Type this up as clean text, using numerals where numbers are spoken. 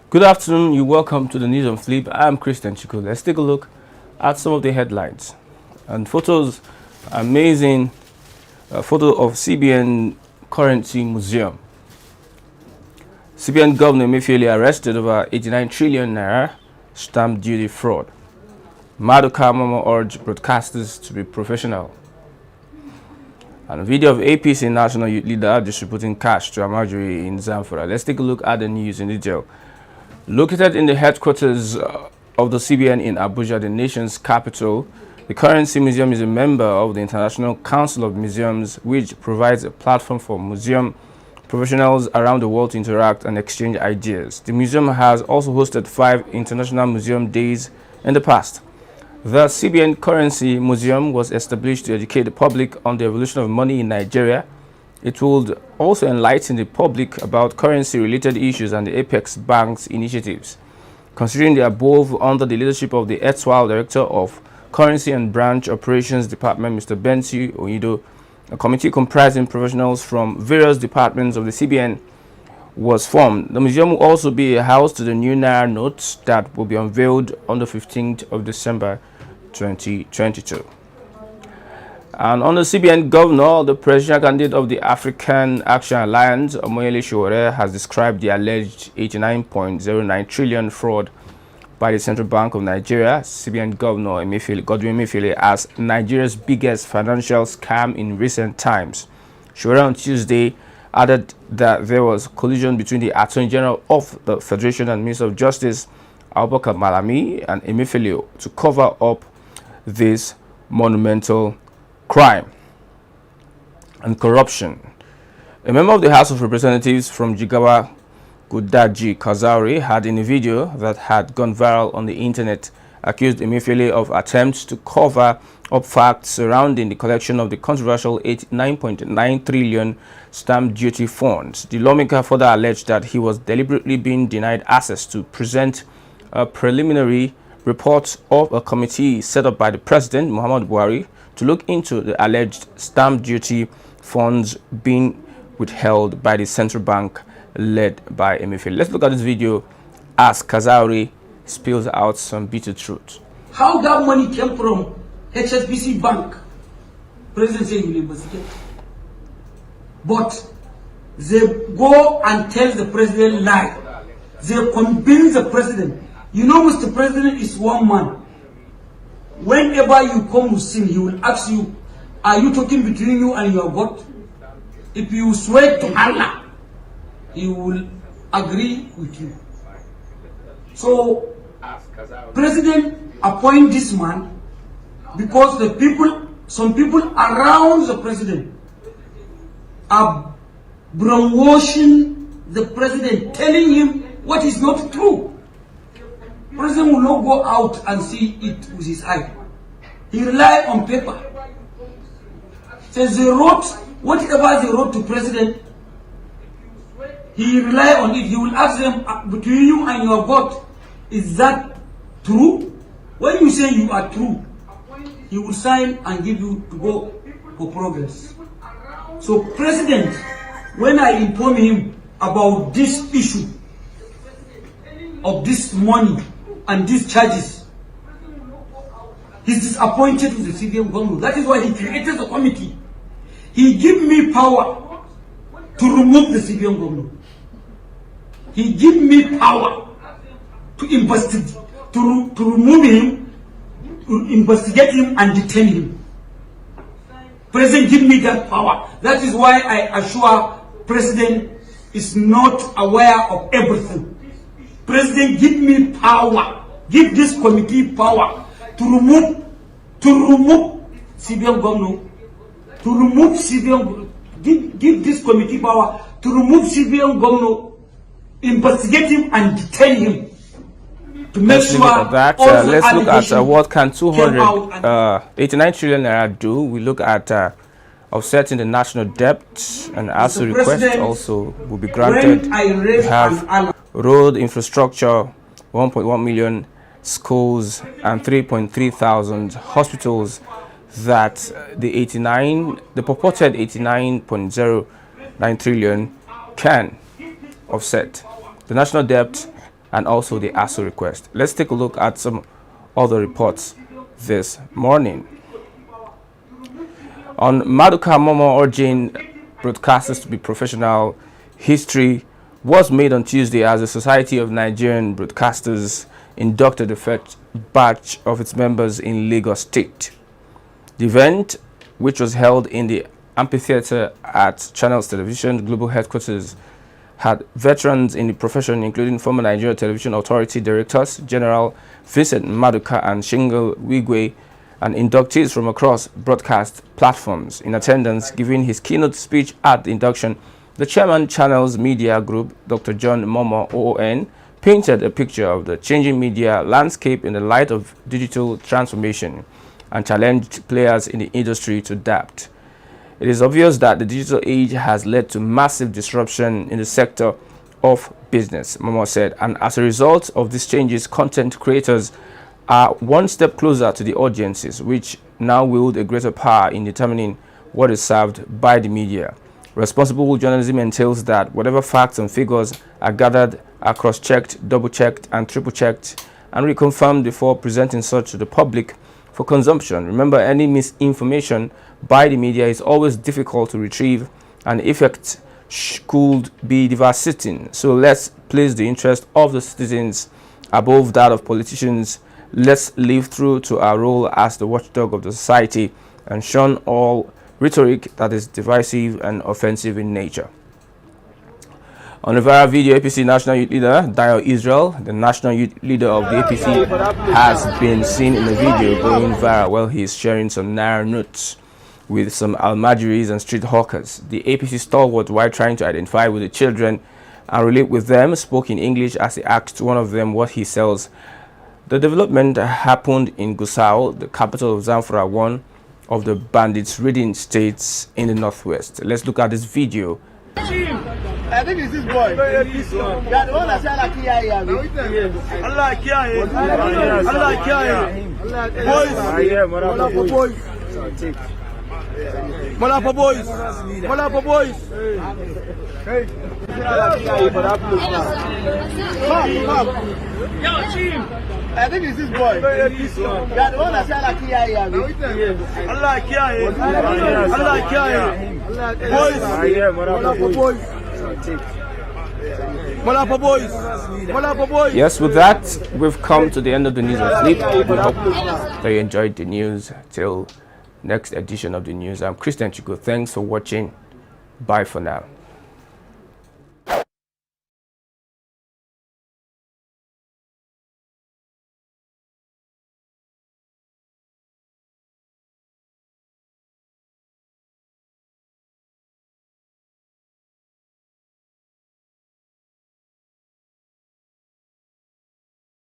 Good afternoon, you're welcome to the news on Flip. I'm Christian Chico. Let's take a look at some of the headlines and photos. Amazing photo of CBN Currency Museum. CBN Governor Emefiele arrested over 89 trillion naira stamp duty fraud. Maduka Momo urged broadcasters to be professional. And a video of APC national youth leader distributing cash to Amajiri in Zamfara. Let's take a look at the news in detail. Located in the headquarters of the CBN in Abuja, the nation's capital, the Currency Museum is a member of the International Council of Museums, which provides a platform for museum professionals around the world to interact and exchange ideas. The museum has also hosted 5 International Museum Days in the past. The CBN Currency Museum was established to educate the public on the evolution of money in Nigeria. It would also enlighten the public about currency-related issues and the Apex Bank's initiatives. Considering the above, under the leadership of the erstwhile Director of Currency and Branch Operations Department, Mr. Bensi Oyido, a committee comprising professionals from various departments of the CBN was formed. The museum will also be a house to the new Naira notes that will be unveiled on the 15th of December 2022. And on the CBN governor, the presidential candidate of the African Action Alliance, Omoyele Sowore, has described the alleged 89.09 trillion fraud by the Central Bank of Nigeria, CBN governor Gov Emefiele, as Nigeria's biggest financial scam in recent times. Sowore on Tuesday added that there was collusion between the Attorney General of the Federation and Minister of Justice, Abubakar Malami, and Emefiele to cover up this monumental crime and corruption. A member of the House of Representatives from Jigawa, Gudaji Kazauri, had in a video that had gone viral on the internet accused Emefiele of attempts to cover up facts surrounding the collection of the controversial 89.9 trillion stamp duty funds. The lawmaker further alleged that he was deliberately being denied access to present a preliminary report of a committee set up by the President, Muhammadu Buhari, to look into the alleged stamp duty funds being withheld by the central bank led by Emefiele. Let's look at this video as Kazauri spills out some bitter truth. How that money came from HSBC Bank, President said he will investigate. But they go and tell the president lie. They convince the president. You know, Mr. President is one man. Whenever you come with sin, he will ask you, are you talking between you and your God? If you swear to Allah, he will agree with you. So, President appoint this man because the people, some people around the president are brainwashing the president, telling him what is not true. President will not go out and see it with his eye. He rely on paper. Says they wrote, whatever they wrote to president, he rely on it. He will ask them, between you and your God, is that true? When you say you are true, he will sign and give you to go for progress. So president, when I inform him about this issue of this money and these charges, he's disappointed with the CBN government. That is why he created the committee. He gave me power to remove the CBN government. He gave me power to investigate, to remove him, to investigate him and detain him. President give me that power. That is why I assure President is not aware of everything. President give me power, give this committee power to remove CBN government, to remove CBN, give this committee power to remove CBN government, investigate him and detain him. To make sure that, let's look at what can 289 trillion naira do. We look at offsetting the national debt, and as a request also will be granted. We have road infrastructure, 1.1 million schools and 3.3 thousand hospitals that the purported 89.09 trillion can offset the national debt and also the ASU request. Let's take a look at some other reports this morning. On Maduka Momo urging broadcasters to be professional, history was made on Tuesday as the Society of Nigerian Broadcasters inducted the first batch of its members in Lagos State. The event, which was held in the amphitheater at Channels Television Global Headquarters, had veterans in the profession, including former Nigerian Television Authority Directors General Vincent Maduka and Shingle Wigwe, and inductees from across broadcast platforms. In attendance, giving his keynote speech at the induction, the chairman Channels Media Group, Dr. John Momo OON, painted a picture of the changing media landscape in the light of digital transformation and challenged players in the industry to adapt. It is obvious that the digital age has led to massive disruption in the sector of business, Momo said, and as a result of these changes, content creators are one step closer to the audiences, which now wield a greater power in determining what is served by the media. Responsible journalism entails that whatever facts and figures are gathered are cross-checked, double-checked, and triple-checked, and reconfirmed before presenting such to the public for consumption. Remember, any misinformation by the media is always difficult to retrieve, and the effect could be devastating. So let's place the interest of the citizens above that of politicians. Let's live true to our role as the watchdog of the society and shun all rhetoric that is divisive and offensive in nature. On a viral video, APC National Youth Leader Dio Israel, the National Youth Leader of the APC, has been seen in a video going viral while he is sharing some naira notes with some almajiris and street hawkers. The APC stalwart, while trying to identify with the children and relate with them, spoke in English as he asked one of them what he sells. The development happened in Gusau, the capital of Zamfara, one of the bandits-ridden states in the northwest. Let's look at this video. I think it's this boy. Yeah, the one that said boys. Malapa boys. Malapa boys. Hey. I think it's this boy. Yeah, the one that said Yes, with that, we've come to the end of the news of Flip. We hope that you enjoyed the news. Till next edition of the news, I'm Christian Chico. Thanks for watching. Bye for now.